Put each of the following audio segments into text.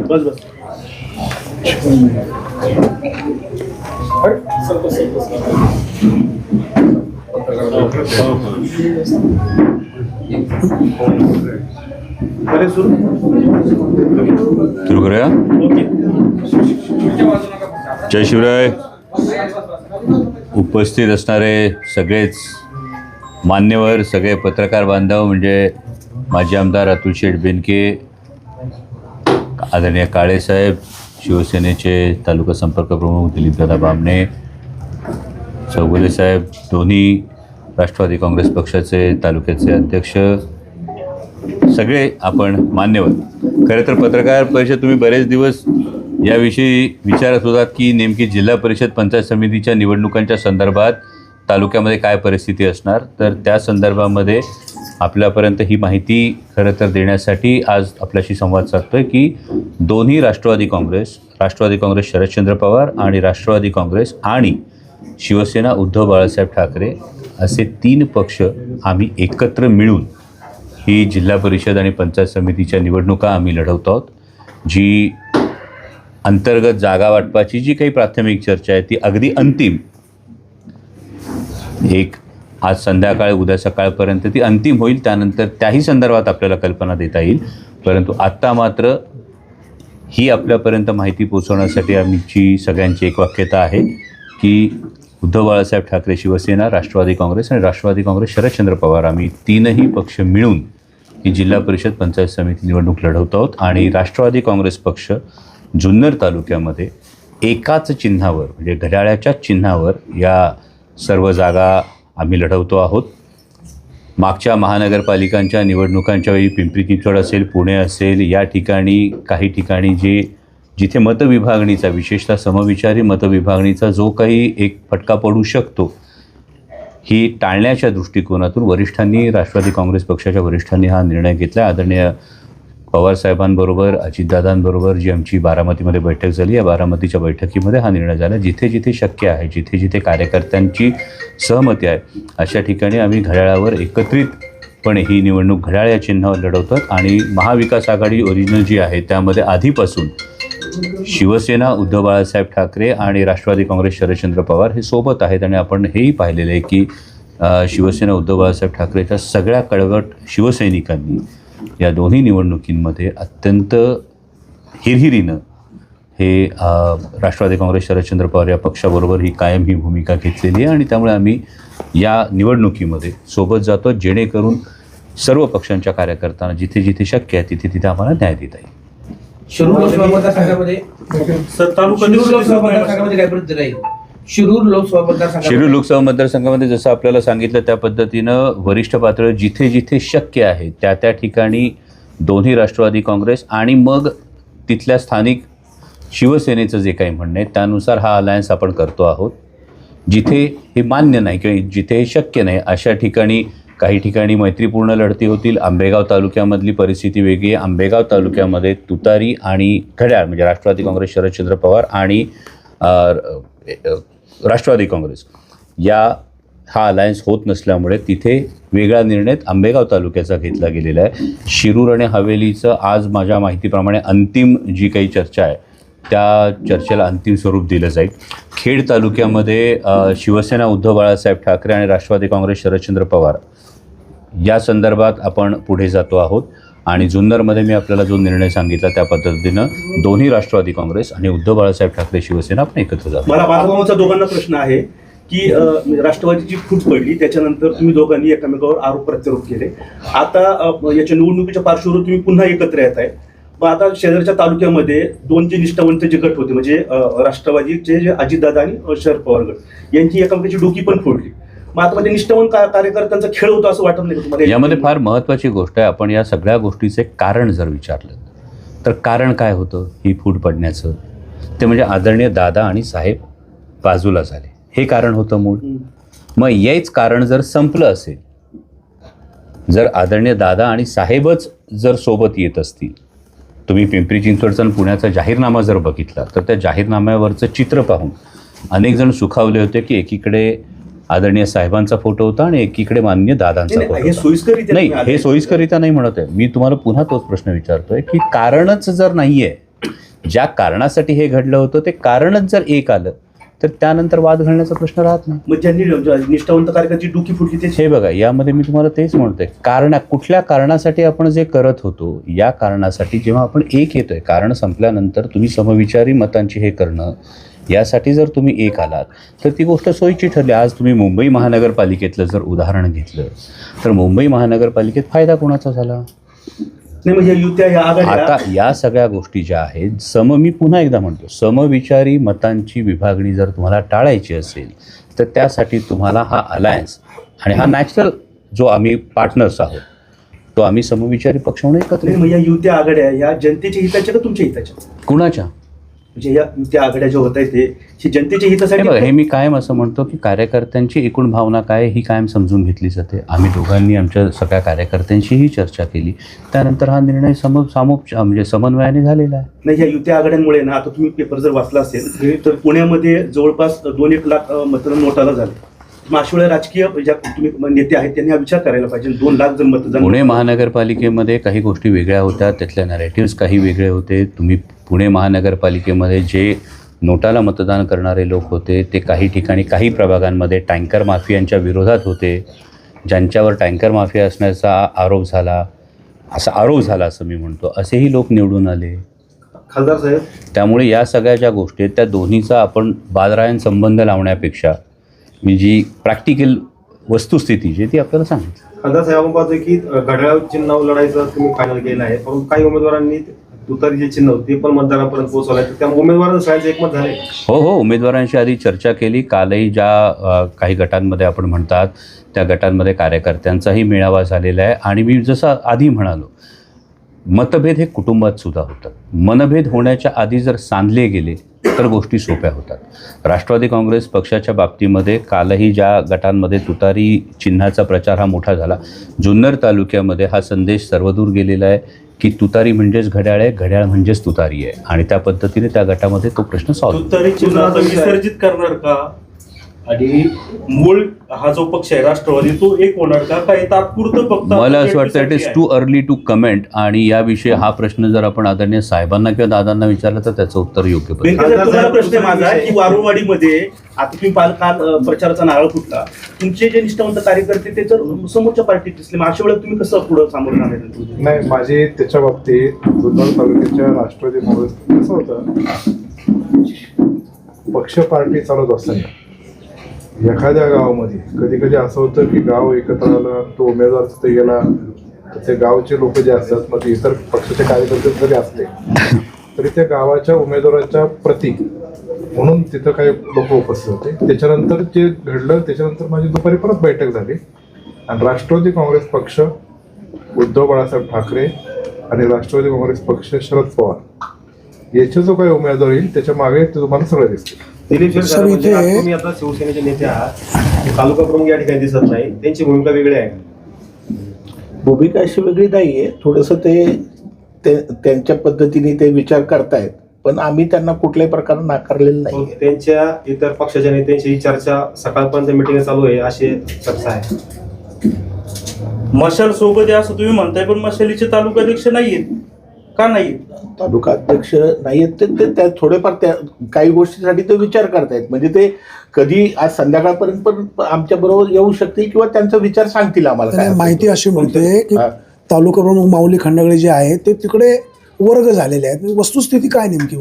बस बस. सुरू करूया. जय शिवराय. उपस्थित असणारे सगळेच मान्यवर, सगळे पत्रकार बांधव, म्हणजे माजी आमदार अतुल शेठ बेनके, आदरणीय काळेसाहेब, शिवसेनेचे तालुका संपर्क प्रमुख दिलीपदादा बामणे, चौगुले साहेब, दोन्ही राष्ट्रवादी काँग्रेस पक्षाचे तालुक्याचे अध्यक्ष, सगळे आपण मान्यवर. खरं तर पत्रकार परिषद तुम्ही बरेच दिवस याविषयी विचारत होतात की नेमकी जिल्हा परिषद पंचायत समितीच्या निवडणुकांच्या संदर्भात तालुक्यामध्ये काय परिस्थिती असणार. तर त्या संदर्भामध्ये आपल्यापर्यंत ही माहिती खरं तर देण्यासाठी आज आपल्याशी संवाद साधतो आहे की दोन्ही राष्ट्रवादी काँग्रेस शरदचंद्र पवार आणि राष्ट्रवादी काँग्रेस आणि शिवसेना उद्धव बाळासाहेब ठाकरे असे 3 पक्ष आम्ही एकत्र मिळून ही जिल्हा परिषद आणि पंचायत समितीच्या निवडणुका आम्ही लढवतो आहोत. जी अंतर्गत जागा वाटपाची जी काही प्राथमिक चर्चा आहे ती अगदी अंतिम, आज संध्याकाळ उद्या सकाळपर्यंत ती अंतिम होईल. त्यानंतर त्याही संदर्भात आपल्याला कल्पना देता येईल. परंतु आत्ता मात्र ही आपल्यापर्यंत माहिती पोचवण्यासाठी आमची सगळ्यांची एकवाक्यता आहे की उद्धव बाळासाहेब ठाकरे शिवसेना, राष्ट्रवादी काँग्रेस आणि राष्ट्रवादी काँग्रेस शरदचंद्र पवार आम्ही 3ही पक्ष मिळून ही जिल्हा परिषद पंचायत समिती निवडणूक लढवतो आहोत. आणि राष्ट्रवादी काँग्रेस पक्ष जुन्नर तालुक्यामध्ये एकाच चिन्हावर, म्हणजे घड्याळाच्या चिन्हावर या सर्व जागा आम्ही लढवतो आहोत. मागच्या महानगरपालिकांच्या निवडणुकांच्या वेळी पिंपरी चिंचवड असेल, पुणे असेल, या ठिकाणी काही ठिकाणी जिथे मतविभागणीचा, विशेषतः समविचारी मतविभागणीचा जो काही एक फटका पडू शकतो, ही टाळण्याच्या दृष्टिकोनातून वरिष्ठांनी, राष्ट्रवादी काँग्रेस पक्षाच्या वरिष्ठांनी हा निर्णय घेतला. आदरणीय पवारसाहेबांबरोबर, अजितदादांबरोबर जी आमची बारामतीमध्ये बैठक झाली, या बारामतीच्या बैठकीमध्ये हा निर्णय झाला. जिथे जिथे शक्य आहे, जिथे जिथे कार्यकर्त्यांची सहमती आहे, अशा ठिकाणी आम्ही घड्याळावर एकत्रितपणे ही निवडणूक घड्याळ या चिन्हावर लढवतात. आणि महाविकास आघाडी ओरिजिनल जी आहे त्यामध्ये आधीपासून शिवसेना उद्धव बाळासाहेब ठाकरे आणि राष्ट्रवादी काँग्रेस शरदचंद्र पवार हे सोबत आहेत. आणि आपण हेही पाहिलेलं आहे की शिवसेना उद्धव बाळासाहेब ठाकरेच्या सगळ्या कळवट शिवसैनिकांनी या दोन्ही निवडणुकींमध्ये अत्यंत हिरहिरीनं हे राष्ट्रवादी काँग्रेस शरदचंद्र पवार या पक्षाबरोबर ही कायम ही भूमिका घेतलेली आहे. आणि त्यामुळे आम्ही या निवडणुकीमध्ये सोबत जातो, जेणेकरून सर्व पक्षांच्या कार्यकर्त्यांना जिथे जिथे शक्य आहे तिथे तिथे आम्हाला न्याय देता येईल. शिरूर लोकसभा मतदारसंघामध्ये काय परिस्थिती राहील? शिरूर लोकसभा मतदारसंघामध्ये जसं आपल्याला सांगितलं त्या पद्धतीनं वरिष्ठ पातळीवर जिथे जिथे शक्य आहे त्या त्या ठिकाणी दोन्ही राष्ट्रवादी काँग्रेस आणि मग तिथल्या स्थानिक शिवसेनेचं जे काही म्हणणं आहे त्यानुसार हा अलायन्स आपण करतो आहोत. जिथे हे मान्य नाही किंवा जिथे हे शक्य नाही अशा ठिकाणी काही ठिकाणी मैत्रीपूर्ण लढती होतील. आंबेगाव तालुक्यामधली परिस्थिती वेगळी आहे. आंबेगाव तालुक्यामध्ये तुतारी आणि घड्याळ, म्हणजे राष्ट्रवादी काँग्रेस शरदचंद्र पवार आणि राष्ट्रवादी काँग्रेस हा अलायन्स होत नसल्यामुळे तिथे वेगळा निर्णय आंबेगाव तालुक्याचा घेतला गेलेला आहे. शिरूर आणि हवेलीचं आज माझ्या माहितीप्रमाणे अंतिम जी काही चर्चा आहे त्या चर्चेला अंतिम स्वरूप दिलं जाईल. खेड तालुक्यामध्ये शिवसेना उद्धव बाळासाहेब ठाकरे आणि राष्ट्रवादी काँग्रेस शरदचंद्र पवार या संदर्भात आपण पुढे जातो आहोत. आणि जुन्नरमध्ये मी आपल्याला जो निर्णय सांगितला त्या पद्धतीनं दोन्ही राष्ट्रवादी काँग्रेस आणि उद्धव बाळासाहेब ठाकरे शिवसेना आपण एकत्र जातो. मला बाळाभाऊचा दोघांना प्रश्न आहे की राष्ट्रवादीची फूट पडली, त्याच्यानंतर तुम्ही दोघांनी एकमेकावर आरोप प्रत्यारोप केले. आता याच्या निवडणुकीच्या पार्श्वभूमीवर तुम्ही पुन्हा एकत्र येत आहे. मग आता शेजारच्या तालुक्यामध्ये 2 जे निष्ठावंत जे गट होते, म्हणजे राष्ट्रवादीचे जे अजितदादा आणि शरद पवार गट, यांची एकमेकाची डोकी पण फोडली. मग आता म्हणजे निष्ठावंत कार्यकर्त्यांचा खेळ होता असं वाटत नाही तुम्हाला? यामध्ये फार महत्त्वाची गोष्ट आहे. आपण या सगळ्या गोष्टीचे कारण जर विचारलं तर कारण काय होतं ही फूट पडण्याचं, ते म्हणजे आदरणीय दादा आणि साहेब बाजूला झाले, हे कारण होतं मूळ. मग हेच कारण जर संपलं असेल, जर आदरणीय दादा आणि साहेबच जर सोबत येत असतील, तुम्ही पिंपरी चिंचवडचा आणि पुण्याचा जाहीरनामा जर बघितला तर त्या जाहीरनाम्यावरचं चित्र पाहून अनेक जण सुखावले होते की एकीकडे आदरणीय साहेबांचा फोटो होता आणि एकीकडे माननीय दादांचा फोटो. नाही, हे सोयीस्करित्या नाही म्हणत आहे मी. तुम्हाला पुन्हा तोच प्रश्न विचारतोय की कारणच जर नाही आहे ज्या कारणासाठी हे घडलं होतं ते कारणच जर एक आलं तर त्यानंतर वाद घालण्याचा प्रश्न राहत नाही. मग ज्यांनी निष्ठावंत कार्यकर्त्याची डुकी फुटली ते हे बघा, यामध्ये मी तुम्हाला तेच म्हणतोय, कुठल्या कारणासाठी आपण जे करत होतो, या कारणासाठी जेव्हा आपण एक येतोय, कारण संपल्यानंतर तुम्ही समविचारी मतांची हे करणं, यासाठी जर तुम्ही एक आलात तर ती गोष्ट सोयीची ठरली. आज तुम्ही मुंबई महानगरपालिकेतलं जर उदाहरण घेतलं तर मुंबई महानगरपालिकेत फायदा कोणाचा झाला? नाही म्हणजे युत्या ह्या आघाड्या आता या सगळ्या गोष्टी ज्या आहेत, मी पुन्हा एकदा म्हणतो, समविचारी मतांची विभागणी जर तुम्हाला टाळायची असेल तर त्यासाठी तुम्हाला हा अलायन्स आणि हा नॅचरल जो आम्ही पार्टनर्स आहोत तो आम्ही समविचारी पक्ष म्हणून एकत्र नाही, येऊ. मग या युत्या आघाड्या ह्या जनतेच्या हिताच्या का तुमच्या हिताच्या? कुणाच्या? म्हणजे या युत्या आघाड्या ज्या होत आहेत ते जनतेच्या हे हितासाठी बघा, हे मी कायम असं म्हणतो की कार्यकर्त्यांची एकूण भावना काय ही कायम समजून घेतली जाते. आम्ही दोघांनी आमच्या सगळ्या कार्यकर्त्यांशीही चर्चा केली, त्यानंतर हा निर्णय म्हणजे समन्वयाने झालेला आहे. नाही, या युत्या आघाड्यांमुळे ना, आता तुम्ही पेपर जर वाचला असेल तर पुण्यामध्ये जवळपास 2-1 लाख मतदान नोटाला झाले. मग अशा वेळेला राजकीय ज्या तुम्ही नेते आहेत त्यांनी हा विचार करायला पाहिजे. 2 लाख जर मतदान पुणे महानगरपालिकेमध्ये काही गोष्टी वेगळ्या होत्या, त्यातल्या नॅरेटिव्स काही वेगळे होते. तुम्ही पुणे महानगरपालिकेमध्ये जे नोटाला मतदान करणारे लोक होते ते काही ठिकाणी काही प्रभागांमध्ये टँकर माफियांच्या विरोधात होते, ज्यांच्यावर टँकर माफिया असण्याचा आरोप झाला असं मी म्हणतो, असेही लोक निवडून आले. खासदार साहेब, त्यामुळे या सगळ्या ज्या गोष्टी आहेत त्या दोन्हीचा आपण बादरायण संबंध लावण्यापेक्षा मी जी प्रॅक्टिकल वस्तुस्थिती जी ती आपल्याला सांगितली. खासदार साहेब, आपण पाहतोय की घड्याळ चिन्ह लढायचं तुम्ही फायनल केलं आहे, परंतु काही उमेदवारांनी तुतारी जे चिन्ह होते ते पण मतदारापर्यंत पोहोचवलं आहे. त्यामुळे उमेदवारांचं सगळ्यांचं एकमत झालंय. हो, उमेदवारांशी आधी चर्चा केली. कालही ज्या काही गटांमध्ये आपण म्हणतात त्या गटांमध्ये कार्यकर्त्यांचाही मेळावा झालेला आहे. आणि मी जसं आधी म्हणालो, मतभेद हे कुटुंबात सुद्धा होतात. मनभेद होण्याच्या आधी जर सांधले गेले तर गोष्टी सोप्या होतात. राष्ट्रवादी काँग्रेस पक्षाच्या बाबतीमध्ये कालही ज्या गटांमध्ये तुतारी चिन्हाचा प्रचार हा मोठा झाला, जुन्नर तालुक्यामध्ये हा संदेश सर्वदूर गेलेला आहे की तुतारी म्हणजेच घड्याळ आहे, घड्याळ म्हणजेच तुतारी आहे. आणि त्या पद्धतीने त्या गटामध्ये तो प्रश्न सॉल्व्ह. तुतारी चिन्ह आता विसर्जित करणार का? आणि मूळ हा जो पक्ष आहे राष्ट्रवादी तो एक होणार का? काही तात्पुरतं फक्त मला असं वाटतं it is too early to comment. आणि याविषयी हा प्रश्न जर आपण आदरणीय साहेबांना किंवा दादांना विचारला तर त्याचं उत्तर योग्य पडेल. वेंकट साहेब, तुम्हाला प्रश्न आहे माझा की वारुळवाडीमध्ये आता तुम्ही काल प्रचाराचा नारळ फुटला, तुमचे जे निष्ठावंत कार्यकर्ते ते जर समोरच्या पार्टीत दिसले, मग अशा वेळेला तुम्ही कसं पुढे सामोरं जाणार? नाही, माझे त्याच्या बाबतीत जुन्नर तालुक्याच्या राष्ट्रवादी काँग्रेस कसं होतं, पक्ष पार्टी चालत असताना एखाद्या गावामध्ये कधी कधी असं होतं की गाव एकत्र आलं, तो उमेदवार तिथे गेला तर ते गावचे लोक जे असतात, मग ते इतर पक्षाचे कार्यकर्ते जरी असले तरी त्या गावाच्या उमेदवाराच्या प्रतीक म्हणून तिथं काही लोक उपस्थित होते. त्याच्यानंतर जे घडलं त्याच्यानंतर माझी दुपारी परत बैठक झाली आणि राष्ट्रवादी काँग्रेस पक्ष उद्धव बाळासाहेब ठाकरे आणि राष्ट्रवादी काँग्रेस पक्ष शरद पवार याचा जो काही उमेदवार येईल त्याच्या मागे ते तुम्हाला सगळं दिसते. दिलीप शेठ, म्हणजे आज तुम्ही आता शिवसेनेचे नेते आहात, तालुका प्रमुख या ठिकाणी दिसत नाही, त्यांची भूमिका वेगळी आहे. भूमिका अशी वेगळी नाहीये. थोडंसं ते त्यांच्या पद्धतीने ते विचार करतायत, पण आम्ही त्यांना कुठल्याही प्रकारे नाकारलेलं नाही. त्यांच्या इतर पक्षाच्या नेत्यांची ही चर्चा सकाळपर्यंत मिटिंग चालू आहे अशी चर्चा आहे. मशाल सोबत आहे असं तुम्ही म्हणताय, पण मशालीचे तालुकाध्यक्ष नाहीयेत का? नाही तालुका अध्यक्ष नाहीयेत ते त्या थोडेफार त्या काही गोष्टीसाठी ते विचार करतायत. म्हणजे ते कधी आज संध्याकाळपर्यंत पण आमच्या बरोबर येऊ शकतील किंवा त्यांचा विचार सांगतील आम्हाला. काय माहिती अशी मिळते की तालुका प्रमुख माऊली खंडागळे जे आहेत ते तिकडे वर्ग झालेले आहेत. वस्तुस्थिती काय नेमकी?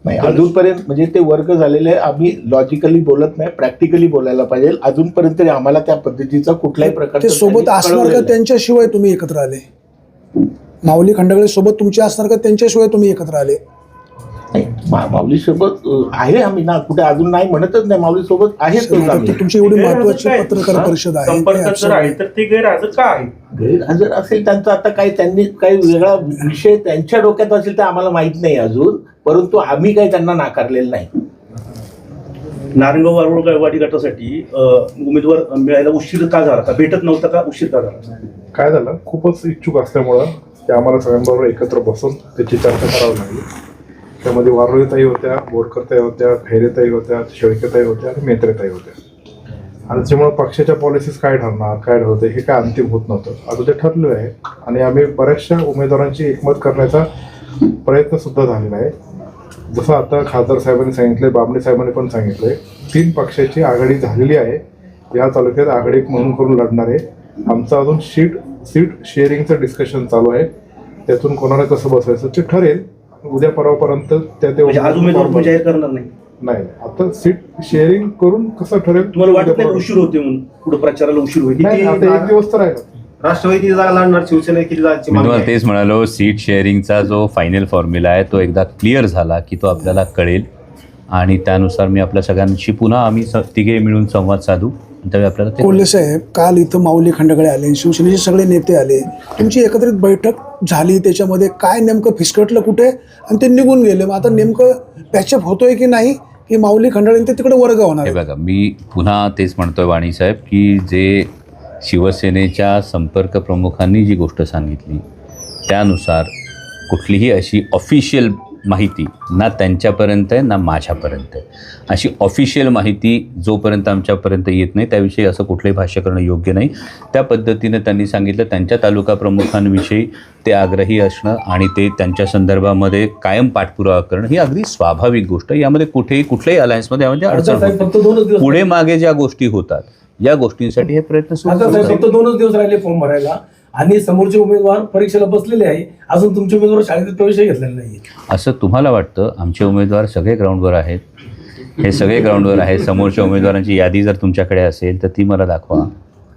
नाही, अजूनपर्यंत म्हणजे ते वर्ग झालेले आम्ही लॉजिकली बोलत नाही, प्रॅक्टिकली बोलायला पाहिजे. अजूनपर्यंत आम्हाला त्या पद्धतीचा कुठल्याही प्रकार ते सोबत असणार का त्यांच्याशिवाय तुम्ही एकत्र आले? माऊली खंडागळे सोबत तुमचे असणार का त्यांच्याशिवाय तुम्ही एकत्र आले? माऊली सोबत आहे आम्ही ना, कुठे अजून नाही म्हणतच नाही, माऊली सोबत आहे. तुमची एवढी महत्वाची पत्रकार परिषद आहे, संपर्कात जर आहे तर ते गैरहजर का आहे? गैरहजर असेल त्यांचं आता काही त्यांनी काही वेगळा विषय त्यांच्या डोक्यात असेल तर आम्हाला माहित नाही अजून, परंतु आम्ही काही त्यांना नाकारलेलं नाही. नारायणगाव वारुळवाडी गटासाठी उमेदवार मिळायला उशीर का झाला? का भेटत नव्हता का? उशीर का झाला? काय झालं, खूपच इच्छुक असल्यामुळं ते आम्हाला सगळ्यांबरोबर एकत्र बसून त्याची चर्चा करावी लागली. त्यामध्ये वारुळीताई होत्या, बोरकरताई होत्या, खैरेताई होत्या, शेळकेताई होत्या आणि मेत्रेताई होत्या. आणि त्याच्यामुळे पक्षाच्या पॉलिसीज काय ठरणार, काय ठरवते हे काय अंतिम होत नव्हतं. आता ते ठरलेलं आहे आणि आम्ही बऱ्याचशा उमेदवारांची एकमत करण्याचा प्रयत्न सुद्धा झालेला आहे. जसं आता खासदार साहेबांनी सांगितले, बाबणे साहेबांनी पण सांगितलंय, 3 पक्षाची आघाडी झालेली आहे. या तालुक्यात आघाडी म्हणून करून लढणार आहे. आमचं अजून सीट शेअरिंगचं डिस्कशन चालू आहे. त्यातून कोणाला कसं बसायचं ते ठरेल. उद्या परवापर्यंत म्हणजे आज उमेदवार तुम्ही जाहीर करणार नाही? नाही, आता सीट शेअरिंग करून कसं ठरेल. तुम्हाला वाटत नाही उशीर होते म्हणून, पुढे प्रचाराला उशीर होईल? नाही, आता 1 दिवस तर आहे. राष्ट्रवादी किती जागा लढणार, शिवसेना किती जागाची मी मागणी तुम्हाला आहे? तेच म्हणालो, सीट शेअरिंगचा जो फायनल फॉर्म्युला आहे तो एकदा क्लिअर झाला की तो आपल्याला कळेल आणि त्यानुसार मी आपल्या सगळ्यांशी पुन्हा आम्ही तिघे मिळून संवाद साधू. त्यावेळी आपल्याला ते कोल्हे साहेब, काल इथं माऊली खंडागळे आले, शिवसेनेचे सगळे नेते आले, तुमची एकत्रित बैठक झाली, त्याच्यामध्ये काय नेमकं फिसकटलं कुठे आणि ते निघून गेले. मग आता नेमकं पॅचअप होतोय की नाही, की माऊली खंडागळे ते तिकडे वर्ग होणार हे आहे? बघा, मी पुन्हा तेच म्हणतोय वाणी साहेब की जे शिवसेनेच्या संपर्क प्रमुखांनी जी गोष्ट सांगितली त्यानुसार कुठलीही अशी ऑफिशियल माहिती ना त्यांच्यापर्यंत आहे ना माझ्यापर्यंत आहे. अशी ऑफिशियल माहिती जोपर्यंत आमच्यापर्यंत येत नाही त्याविषयी असं कुठलंही भाष्य करणं योग्य नाही. त्या पद्धतीनं त्यांनी सांगितलं, त्यांच्या तालुका प्रमुखांविषयी ते आग्रही असणं आणि ते त्यांच्या संदर्भामध्ये कायम पाठपुरावा करणं ही अगदी स्वाभाविक गोष्ट. यामध्ये कुठल्याही अलायन्समध्ये यामध्ये अडचण होत फक्त 2च दिवस पुढे मागे ज्या गोष्टी होतात या गोष्टींसाठी हे प्रयत्न सुरू आता साहेब आहेत. फक्त 2च दिवस राहिले फॉर्म भरायला आणि समोरचे उमेदवार परीक्षेला बसलेले आहे. अजून तुमचे उमेदवार शाळेत प्रवेशही घेतलेला नाही. असं तुम्हाला वाटतं? आमचे उमेदवार सगळे ग्राउंडवर आहेत. हे सगळे ग्राउंडवर आहेत. समोरच्या उमेदवारांची यादी जर तुमच्याकडे असेल तर ती मला दाखवा.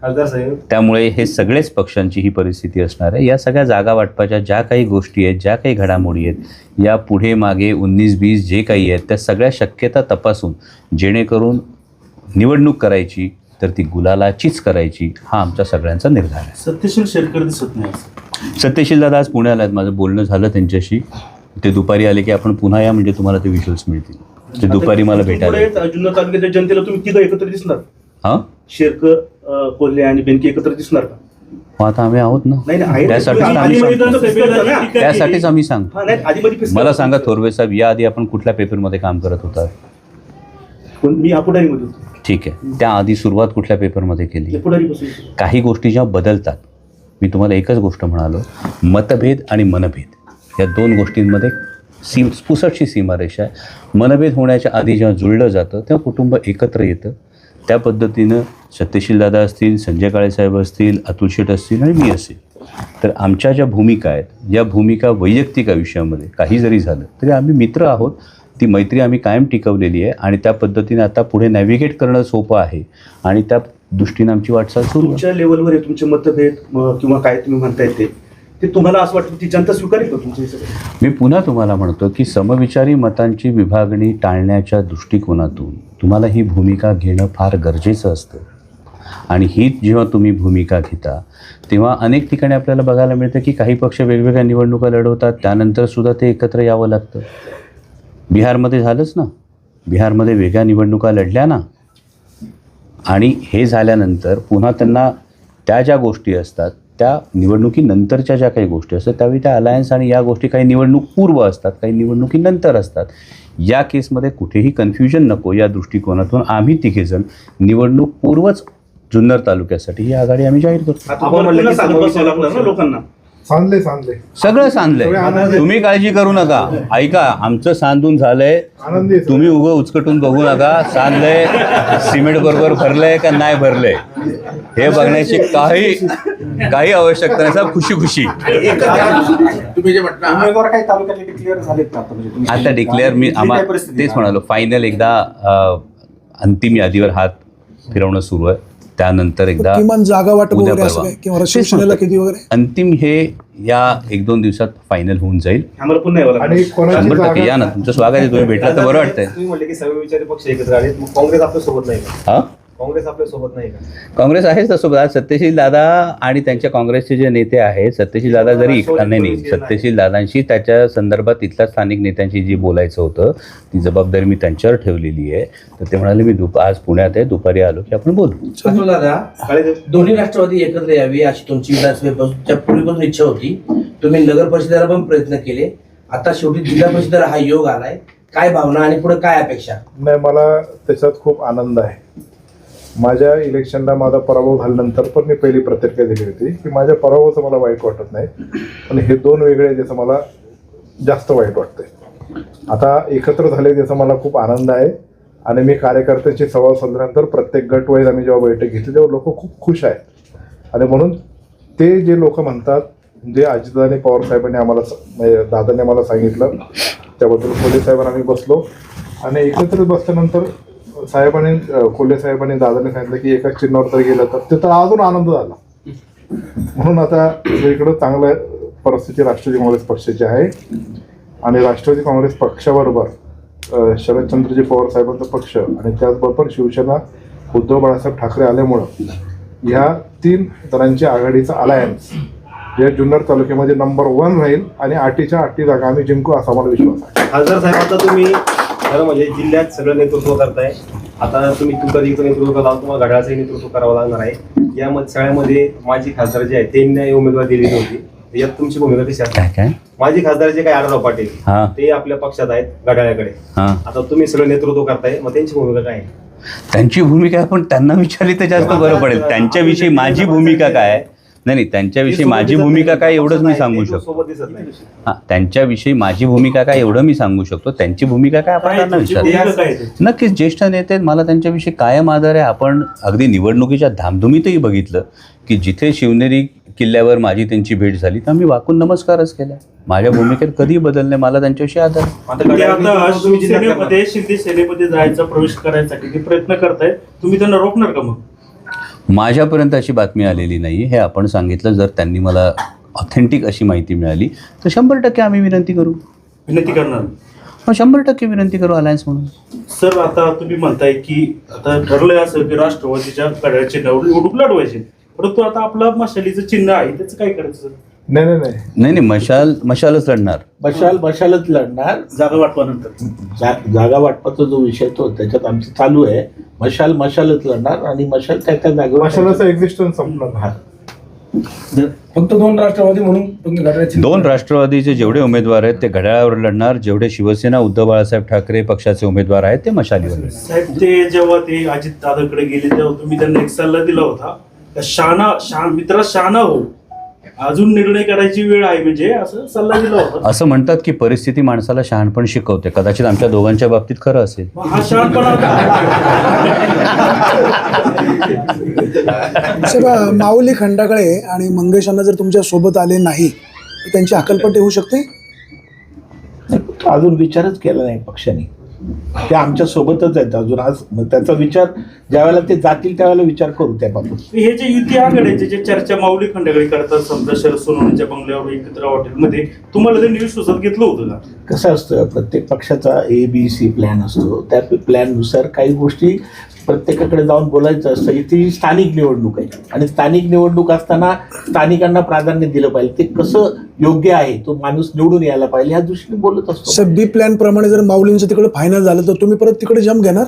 खासदार साहेब, त्यामुळे हे सगळेच पक्षांची ही परिस्थिती असणार आहे. या सगळ्या जागा वाटपाच्या ज्या काही गोष्टी आहेत, ज्या काही घडामोडी आहेत, या पुढे मागे 19-20 जे काही आहेत त्या सगळ्या शक्यता तपासून जेणेकरून निवडणूक करायची तर ती गुलालाचीच करायची हा आमचा सगळ्यांचा निर्धार आहे. सत्यशील शेरकर दिसत नाही आज. सत्यशील दादा आज पुण्याला आहेत. माझं बोलणं झालं त्यांच्याशी. ते दुपारी आले की आपण पुन्हा या म्हणजे तुम्हाला ते विज्युअल्स मिळतील. ते दुपारी मला भेटायला येतील. पुढे जुन्नर तालुक्याच्या जनतेला तुम्ही तिघं एकत्र दिसणार? हां, शेरकर, कोल्हे आणि बेनके एकत्र दिसणार का? मग आता आम्ही आहोत ना. नाही नाही, त्यासाठीच आधी- आम्ही आधी- सांगतो. आधी- आधी- आधी- त्यासाठीच आम्ही सांगतो. हा, नाही, आधी-मधी फिसकटलं. मला सांगा थोरवे साहेब, याआधी आपण कुठल्या पेपरमध्ये काम करत होता? मी अपुडारीमध्ये होतो. ठीक आहे, त्याआधी सुरुवात कुठल्या पेपरमध्ये केली? अपुडारीपासून. काही गोष्टी जेव्हा बदलतात, मी तुम्हाला एकच गोष्ट म्हणालो, मतभेद आणि मनभेद या 2 गोष्टींमध्ये पुसटशी सीमारेषा आहे. मनभेद होण्याच्या आधी जेव्हा जुळलं जातं तेव्हा कुटुंब एकत्र येतं. त्या पद्धतीनं सत्यशील दादा असतील, संजय काळे साहेब असतील, अतुल शेठ असतील आणि मी असेल, तर आमच्या ज्या भूमिका आहेत या भूमिका वैयक्तिक आयुष्यामध्ये काही जरी झालं तरी आम्ही मित्र आहोत. ती मैत्री आम्ही कायम टिकवलेली आहे आणि त्या पद्धतीने आता पुढे नॅव्हिगेट करणं सोपं आहे आणि त्या दृष्टीने आमची वाटचाल सुरू आहे. तुमच्या लेवलवर आहे तुमचे मतभेद किंवा काय तुम्ही म्हणताय ते तुम्हाला असं वाटतं की जनता स्वीकारेल का तुमचं हे सगळं? मी पुन्हा तुम्हाला म्हणतो की समविचारी मतांची विभागणी टाळण्याच्या दृष्टिकोनातून तुम्हाला ही भूमिका घेणं फार गरजेचं असतं आणि ही जेव्हा तुम्ही भूमिका घेता तेव्हा अनेक ठिकाणी आपल्याला बघायला मिळतं की काही पक्ष वेगवेगळ्या निवडणुका लढवतात, त्यानंतर सुद्धा ते एकत्र यावं लागतं. बिहारमध्ये झालंच ना, बिहारमध्ये वेगळ्या निवडणुका लढल्या ना आणि हे झाल्यानंतर पुन्हा त्यांना त्या ज्या गोष्टी असतात त्या निवडणुकीनंतरच्या ज्या काही गोष्टी असतात त्यावेळी त्या अलायन्स आणि या गोष्टी काही निवडणूक पूर्व असतात, काही निवडणुकीनंतर असतात. या केसमध्ये कुठेही कन्फ्युजन नको या दृष्टिकोनातून आम्ही तिघेजण निवडणूक पूर्वच जुन्नर तालुक्यासाठी ही आघाडी आम्ही जाहीर करतो. आता तुम्हाला पुन्हा सांगत बसावं लागणार ना लोकांना. सांधले सगळं सांधलंय, तुम्ही काळजी करू नका. ऐका, आमचं सांधून झालंय, आनंदी आहे. तुम्ही उगं उचकटून बघू नका. सांधलंय, सिमेंट बरोबर भरलंय का नाही भरलंय हे बघण्याची काही आवश्यकता नाही. साहेब खुशी खुशी तुम्ही जे म्हटलं उमेदवार काही तालुक्यातले डिक्लेअर झालेत का आता? म्हणजे तुम्ही- आता डिक्लेअर मी काय परिस्थिती तेच म्हणालो, फायनल एकदा अंतिम यादीवर हात फिरवणं सुरू आहे. त्यानंतर एकदा किमान जागा वाटप उद्या वगैरे असं परवा. काय किंवा शिवसेनेला किती वगैरे? अंतिम हे या 1-2 दिवसात फायनल होऊन जाईल. आम्हाला पुन्हा यावं लागणार. आणि कोणाची 100% या ना, तुमचं स्वागत आहे. तुम्ही भेटला तर बरं वाटतंय. तुम्ही म्हणले की समविचारी पक्ष एकत्र आले, मग काँग्रेस आपल्या सोबत नाही का? हा, काँग्रेस आपल्या सोबत नाही का? काँग्रेस आहेच तसोबत. आज सत्यशील दादा आणि त्यांच्या काँग्रेसचे जे नेते आहेत, सत्यशील दादा जरी नाही, सत्यशील दादांशी त्याच्या संदर्भात इथल्या स्थानिक नेत्यांशी जी बोलायचं होतं ती जबाबदारी मी त्यांच्यावर ठेवलेली आहे. तर ते म्हणाले मी आज पुण्यात आहे, दुपारी आलो की आपण बोलू. अतुल दादा, काळे दोन्ही राष्ट्रवादी एकत्र यावी अशी तुमची विधानसभेपासूनच्या पूर्वीपासून इच्छा होती. तुम्ही नगर परिषदेला पण प्रयत्न केले. आता शेवटी जिल्हा परिषदेला हा योग आलाय. काय भावना आणि पुढे काय अपेक्षा? नाही, मला त्याच्यात खूप आनंद आहे. माझ्या इलेक्शनला माझा पराभव झाल्यानंतर पण मी पहिली प्रतिक्रिया दिली होती की माझ्या पराभवाचं मला वाईट वाटत नाही, पण हे 2 वेगळे जसं मला जास्त वाईट वाटतंय. आता एकत्र झाले त्याचा मला खूप आनंद आहे आणि मी कार्यकर्त्यांची संवाद साधल्यानंतर प्रत्येक गट वाईज आम्ही जेव्हा बैठक घेतली तेव्हा लोक खूप खुश आहेत. आणि म्हणून ते जे लोक म्हणतात जे अजितदादा पवार साहेबांनी आम्हाला दादांनी आम्हाला सांगितलं त्याबद्दल कोल्हे साहेबांना आम्ही बसलो आणि एकत्र बसल्यानंतर साहेबांनी कोल्हे साहेबांनी दादांनी सांगितलं की एकाच चिन्हावर जर गेलं तर तिथं अजून आनंद झाला. म्हणून आता इकडं चांगलं परिस्थिती राष्ट्रवादी काँग्रेस पक्षाची आहे आणि राष्ट्रवादी काँग्रेस पक्षाबरोबर शरदचंद्रजी पवार साहेबांचा पक्ष आणि त्याचबरोबर शिवसेना उद्धव बाळासाहेब ठाकरे आल्यामुळं ह्या 3 जणांच्या आघाडीचा अलायन्स या जुन्नर तालुक्यामध्ये नंबर 1 राहील आणि 8च्या 8 जागा आम्ही जिंकू असा मला विश्वास आहे. खासदार साहेब, आता तुम्ही खरं म्हणजे जिल्ह्यात सगळं नेतृत्व करताय. आता तुम्ही तुतारीचं नेतृत्व कराल, तुम्हाला घड्याळाचंही नेतृत्व करावं लागणार आहे. या सगळ्यामध्ये माजी खासदार जे आहेत त्यांनी उमेदवार दिलेली होती, यात तुमची भूमिका कशी असते? काय माजी खासदार जे काही आढळराव पाटील हा. ते आपल्या पक्षात आहेत घड्याळाकडे. हां, आता तुम्ही सगळं नेतृत्व करताय, मग त्यांची भूमिका काय आहे? त्यांची भूमिका आपण त्यांना विचारली तर जास्त बरं पडेल. त्यांच्याविषयी माझी भूमिका काय नाही, त्यांच्याविषयी माझी भूमिका काय एवढंच मी सांगू शकतो. सोबत दिसत नाही. हां, त्यांच्याविषयी माझी भूमिका काय एवढं मी सांगू शकतो. त्यांची भूमिका काय आपण त्यांना विचारू. भूमिका काय आहे? नक्कीच ज्येष्ठ नेते आहेत, मला त्यांच्याविषयी कायम आदर आहे. आपण अगदी निवडणुकीच्या धामधुमीतही बघितलं की जिथे शिवनेरी किल्ल्यावर माझी त्यांची भेट झाली तर आम्ही वाकून नमस्कारच केला. माझ्या भूमिकेत कधी बदल नाही, मला त्यांच्याविषयी आदर आहे. आता ते घड्याळ आता तुम्ही जिल्ह्यात करणार. शिवसेनेमध्ये शिंदे सेनेमध्ये जायचा प्रवेश करायसाठी ते प्रयत्न करतायत, तुम्ही त्यांना रोखणार का? मग माझ्यापर्यंत अशी बातमी आलेली नाही, हे आपण सांगितलं. जर त्यांनी मला ऑथेंटिक अशी माहिती मिळाली तर 100% आम्ही विनंती करू. विनंती करणार? 100% विनंती करू अलायन्स म्हणून. सर, आता तुम्ही म्हणताय की आता ठरलंय असं की राष्ट्रवादीच्या घड्याळाचे निवडणूक लढवायचे, परंतु आता आपलं मशालीचं चिन्ह आहे, त्याचं काय करायचं? नाही नाही नाही नाही नाही, मशालच लढणार. मशालच लढणार. जागा वाटपानंतर जागा वाटपाचा जो विषय तो त्याच्यात आमचं चालू आहे. मशालच लढणार आणि मशाल त्या जागेवर मशालाचा एक्झिस्टन्स संपणार हा. फक्त 2 राष्ट्रवादी म्हणून तुम्ही घड्याळाची 2 राष्ट्रवादीचे जेवढे उमेदवार आहेत ते घड्याळावर लढणार. जेवढे शिवसेना उद्धव बाळासाहेब ठाकरे पक्षाचे उमेदवार आहेत ते मशालीवर लढणार. साहेब, ते जेव्हा ते अजित दादाकडे गेले तेव्हा तुम्ही त्यांना एक सल्ला दिला होता, मित्रा शहाणा हो, अजून निर्णय करायची वेळ आहे, म्हणजे असं सल्ला दिला होता. असं म्हणतात की परिस्थिती माणसाला शहाणपण शिकवते. कदाचित आमच्या दोघांच्या बाबतीत खरं असेल. मग हा शहाणपणा साहेब, माऊली खंडाकडे आणि मंगेशांना जर तुमच्या सोबत आले नाही तर त्यांची हकलपट्टी होऊ शकते? अजून विचारच केला नाही पक्षाने. ते आमच्या सोबतच आहेत अजून. आज त्याचा विचार ज्यावेळेला ते जातील त्यावेळेला विचार करू त्याबाबत. हे जे युती आघाड्याचे जे चर्चा माऊली खंडाकडे करतात, समजा शरद सोनवणेच्या बंगल्यावर एकत्र हॉटेलमध्ये, तुम्हाला त्यांनी विश्वासात घेतलं होतं का? कसं असतं, प्रत्येक पक्षाचा ABC प्लॅन असतो. त्या प्लॅननुसार काही गोष्टी प्रत्येकाकडे जाऊन बोलायचं असतं. इथे स्थानिक निवडणूक आहे आणि स्थानिक निवडणूक असताना स्थानिकांना प्राधान्य दिलं पाहिजे. ते कसं योग्य आहे, तो माणूस निवडून यायला पाहिजे ह्या दृष्टीने बोलत असतो. साहेब, बी प्लॅन प्रमाणे जर माऊलींचं तिकडे फायनल झालं तर तुम्ही परत तिकडे जम घेणार?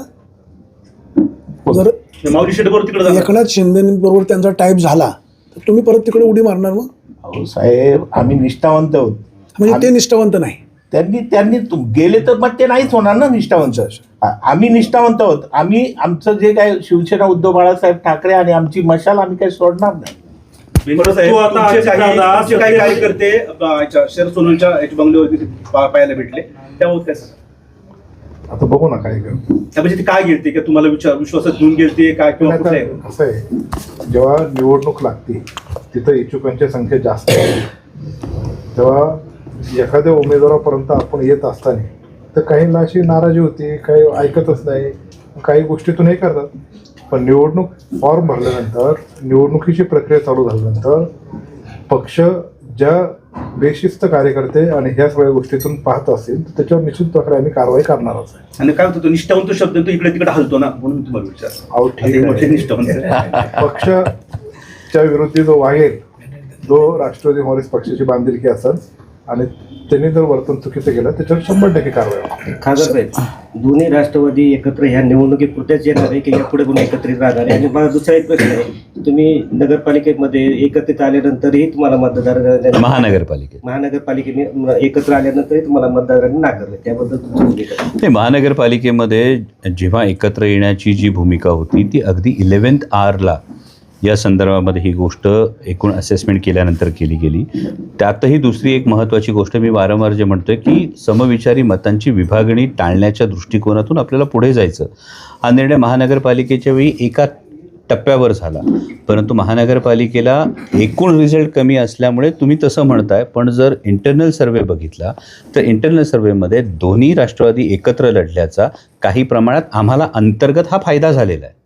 जर माऊली शेटबरोबर तिकडे जाणार. एकनाथ शिंदेबरोबर त्यांचा टाईप झाला तर तुम्ही परत तिकडे उडी मारणार? मग अहो साहेब, आम्ही निष्ठावंत आहोत. म्हणजे ते निष्ठावंत नाही. त्यांनी गेले तर मग ते नाहीच होणार ना निष्ठावंत. आम्ही निष्ठावंत आहोत. आम्ही आमचं जे काय शिवसेना उद्धव बाळासाहेब ठाकरे आणि आमची मशाल आम्ही काही सोडणार नाही. बिनधास्त साहेब, तू आता तुमचे अजितदादा, तुमचे काही कार्यकर्ते शरद सोनवणच्या बंगल्यावरती पाहायला भेटले, त्याबाबत काय सांगा? आता बघू ना काय करू. म्हणजे ते काय गेलते की तुम्हाला विश्वासात घेऊन गेलते काय किंवा कुठे आहे? कसं आहे, जेव्हा निवडणूक लागते तिथं इच्छुकांची संख्या जास्त आहे, तेव्हा एखाद्या उमेदवारापर्यंत आपण येत असताना तर काहींना अशी नाराजी होती, काही ऐकतच नाही, काही गोष्टीतून हे करतात. पण निवडणूक फॉर्म भरल्यानंतर, निवडणुकीची प्रक्रिया चालू झाल्यानंतर पक्ष ज्या बेशिस्त कार्यकर्ते आणि ह्या सगळ्या गोष्टीतून पाहत असतील तर त्याच्यावर निश्चित प्रकारे आम्ही कारवाई करणारच आहे. आणि काय होतं, निष्ठावंत शब्द तो इकडे तिकडे हलतो ना, म्हणून मी तुम्हाला विचार. अहो ठीक आहे, निष्ठावंत पक्षाच्या विरोधी जो वागेल, जो राष्ट्रवादी काँग्रेस पक्षाची बांधिलकी असेल आणि त्यांनी जर वर्तन चुकीचं केलं त्याच्यावर 100% कारवाई होईल. खासदार साहेब, दोन्ही राष्ट्रवादी एकत्र ह्या निवडणुकीत पुढच्याच येणार आहे की यापुढे पण एकत्रित राहणार आहे? आणि मला दुसरा एक प्रश्न आहे, तुम्ही नगरपालिकेमध्ये एकत्रित आल्यानंतरही तुम्हाला मतदार महानगरपालिकेने एकत्र आल्यानंतरही तुम्हाला मतदारांनी नाकारलं, त्याबद्दल तुमची भूमिका काय? ते महानगरपालिकेमध्ये जेव्हा एकत्र येण्याची जी भूमिका होती ती अगदी 11th hourला या संदर्भामध्ये ही गोष्ट एकूण असेसमेंट केल्यानंतर केली गेली. त्यातही दुसरी एक महत्त्वाची गोष्ट मी वारंवार जे म्हणतोय की समविचारी मतांची विभागणी टाळण्याच्या दृष्टिकोनातून आपल्याला पुढे जायचं. हा निर्णय महानगरपालिकेच्या वेळी एका टप्प्यावर झाला, परंतु महानगरपालिकेला एकूण रिझल्ट कमी असल्यामुळे तुम्ही तसं म्हणताय, पण जर इंटरनल सर्व्हे बघितला तर इंटरनल सर्व्हेमध्ये दोन्ही राष्ट्रवादी एकत्र लढल्याचा काही प्रमाणात आम्हाला अंतर्गत हा फायदा झालेला आहे.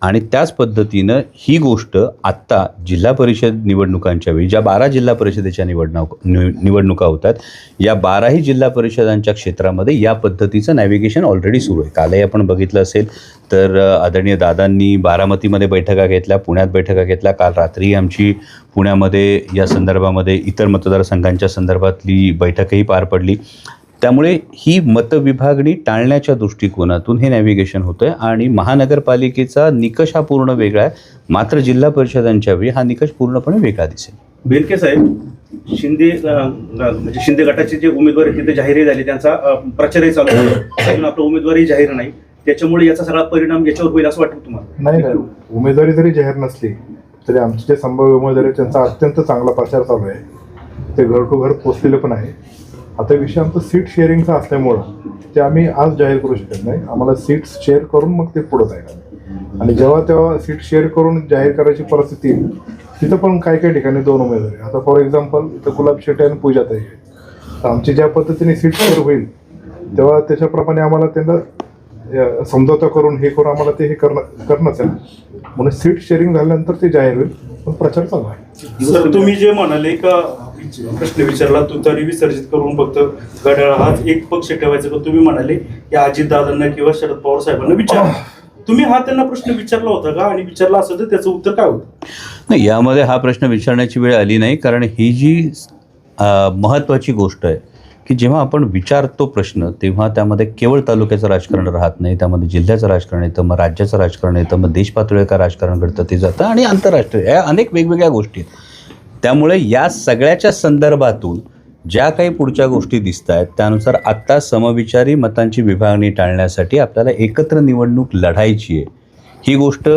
आणि त्याच पद्धतीनं ही गोष्ट आत्ता जिल्हा परिषद निवडणुकांच्या वेळी ज्या 12 जिल्हा परिषदेच्या निवडणुका होतात, या 12ही जिल्हा परिषदांच्या क्षेत्रामध्ये या पद्धतीचं नॅव्हिगेशन ऑलरेडी सुरू आहे. कालही आपण बघितलं असेल तर आदरणीय दादांनी बारामतीमध्ये बैठका घेतल्या, पुण्यात बैठका घेतल्या. काल रात्री आमची पुण्यामध्ये या संदर्भामध्ये इतर मतदारसंघांच्या संदर्भातली बैठकही पार पडली. त्यामुळे ही मतविभागणी टाळण्याच्या दृष्टिकोनातून हे नॅव्हिगेशन होतं आहे आणि महानगरपालिकेचा निकष हा पूर्ण वेगळा आहे, मात्र जिल्हा परिषदांच्या वेळी हा निकष पूर्णपणे वेगळा दिसेल. बेनके साहेब, म्हणजे शिंदे गटाचे जे उमेदवार आहेत तिथे जाहीरही झाले, त्यांचा प्रचारही चालू आहे, अजून आपला उमेदवारही जाहीर नाही. त्याच्यामुळे याचा सगळा परिणाम याच्यावर होईल असं वाटतं तुम्हाला? नाही, उमेदवारी जरी जाहीर नसली तरी आमचे जे संभाव्य उमेदवार आहेत त्यांचा अत्यंत चांगला प्रचार चालू आहे. ते घर टू घर पोचलेलं पण आहे. आता विषय आमचा सीट शेअरिंगचा असल्यामुळं ते आम्ही आज जाहीर करू शकत नाही. आम्हाला सीट्स शेअर करून मग ते पुढं जाईल आणि जेव्हा सीट शेअर करून जाहीर करायची परिस्थिती येईल तिथं पण काही ठिकाणी 2 उमेदवार आहे. आता फॉर एक्झाम्पल इथं गुलाब शेट्टी आणि पूजाताई आहे. तर आमची ज्या पद्धतीने सीट शेअर होईल तेव्हा त्याच्याप्रमाणे आम्हाला त्यांना समझोता करून हे करून आम्हाला ते हे करणंच आहे. म्हणून सीट शेअरिंग झाल्यानंतर ते जाहीर होईल, पण प्रचार चालू आहे. सर, तुम्ही जे म्हणाले का प्रश्न विचारला तुतारी विसर्जित करून फक्त घड्याळ हाच एक पक्ष ठेवायचा, का तुम्ही म्हणाले की अजितदादांना किंवा शरद पवार साहेबांना विचारा. तुम्ही हा त्यांना प्रश्न विचारला होता का, आणि विचारला असेल तर त्याचं उत्तर काय होतं? नाही, यामध्ये हा प्रश्न विचारण्याची वेळ आली नाही, कारण ही जी महत्त्वाची गोष्ट आहे की जेव्हा आपण विचारतो प्रश्न तेव्हा त्यामध्ये केवळ तालुक्याचं राजकारण राहत नाही, त्यामध्ये जिल्ह्याचं राजकारण येतं, मग राज्याचं राजकारण येतं, मग देश पातळीवर का राजकारण घडतं ते जातं आणि आंतरराष्ट्रीय या अनेक वेगवेगळ्या गोष्टी आहेत. त्यामुळे या सगळ्याच्या संदर्भातून ज्या काही पुढच्या गोष्टी दिसत आहेत त्यानुसार आत्ता समविचारी मतांची विभागणी टाळण्यासाठी आपल्याला एकत्र निवडणूक लढायची आहे. ही गोष्ट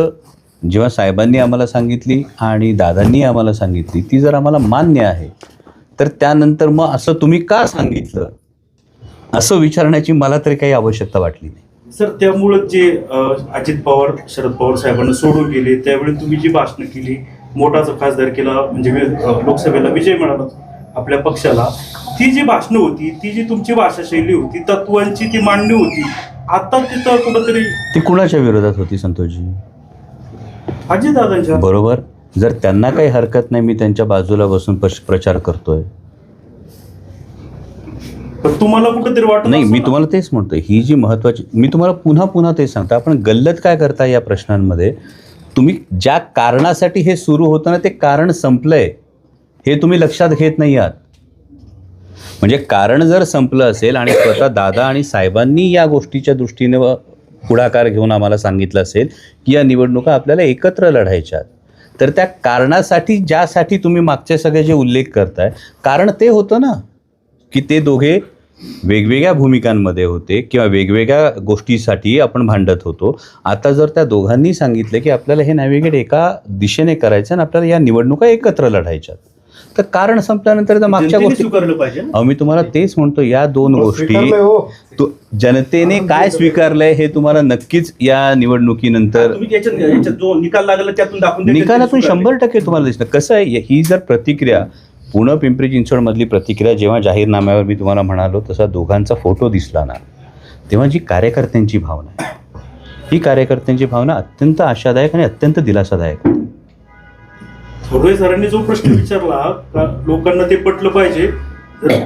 जेव्हा साहेबांनी आम्हाला सांगितली आणि दादांनी आम्हाला सांगितली ती जर आम्हाला मान्य आहे, तर त्यानंतर मग असं तुम्ही का सांगितलं असं विचारण्याची मला तरी काही आवश्यकता वाटली नाही. सर, त्यामुळं जे अजित पवार शरद पवार साहेबांना सोडून गेले त्यावेळी तुम्ही जी भाषणं केली, मोठाचा खासदार केला, म्हणजे लोकसभेला विजय मिळाला आपल्या पक्षाला, ती जी भाषणं होती, ती जी तुमची भाषाशैली होती, तत्वांची ती मांडणी होती, आता तिथं कुठंतरी ती कुणाच्या विरोधात होती संतोषजी? अजितदादांच्या. बरोबर. जर त्यांना काही हरकत नाही, मी त्यांच्या बाजूला बसून प्रचार करतोय, पण तुम्हाला कुठंतरी वाटत नाही. मी तुम्हाला तेच म्हणतोय, ही जी महत्वाची, मी तुम्हाला पुन्हा तेच सांगतो, आपण गल्लत काय करता या प्रश्नांमध्ये. तुम्ही ज्या कारणासाठी हे सुरू होतं ना ते कारण संपलंय हे तुम्ही लक्षात घेत नाही आहात. म्हणजे कारण जर संपलं असेल आणि स्वतः दादा आणि साहेबांनी या गोष्टीच्या दृष्टीने पुढाकार घेऊन आम्हाला सांगितलं असेल की या निवडणुका आपल्याला एकत्र लढायच्या, तर त्या कारणासाठी ज्यासाठी तुम्ही मागचे सगळे जे उल्लेख करताय, कारण ते होतं ना की ते दोघे वेगवेगळ्या भूमिकांमध्ये होते किंवा वेगवेगळ्या गोष्टीसाठी आपण भांडत होतो. आता जर त्या दोघांनी सांगितलं की आपल्याला हे नॅव्हिगेट एका दिशेने करायचं आणि आपल्याला या निवडणुका एकत्र लढायच्या, तर कारण संपल्यानंतर मागच्या गोष्टी स्वीकारलं पाहिजे. मी तुम्हाला तेच म्हणतो, या 2 गोष्टी जनतेने काय स्वीकारलंय हे तुम्हाला नक्कीच या निवडणुकीनंतर याच्यात जो निकाल लागला त्यातून दाखवून निकालातून 100% तुम्हाला दिसतं. कसं आहे, ही जर प्रतिक्रिया पुणे पिंपरी चिंचवडमधली प्रतिक्रिया जेव्हा जाहीरनाम्यावर मी तुम्हाला म्हणालो तसा दोघांचा फोटो दिसला ना, तेव्हा जी कार्यकर्त्यांची भावना आहे, ही कार्यकर्त्यांची भावना अत्यंत आशादायक आणि अत्यंत दिलासादायक आहे. थोडे सरांनी जो प्रश्न विचारला का लोकांना ते पटलं पाहिजे,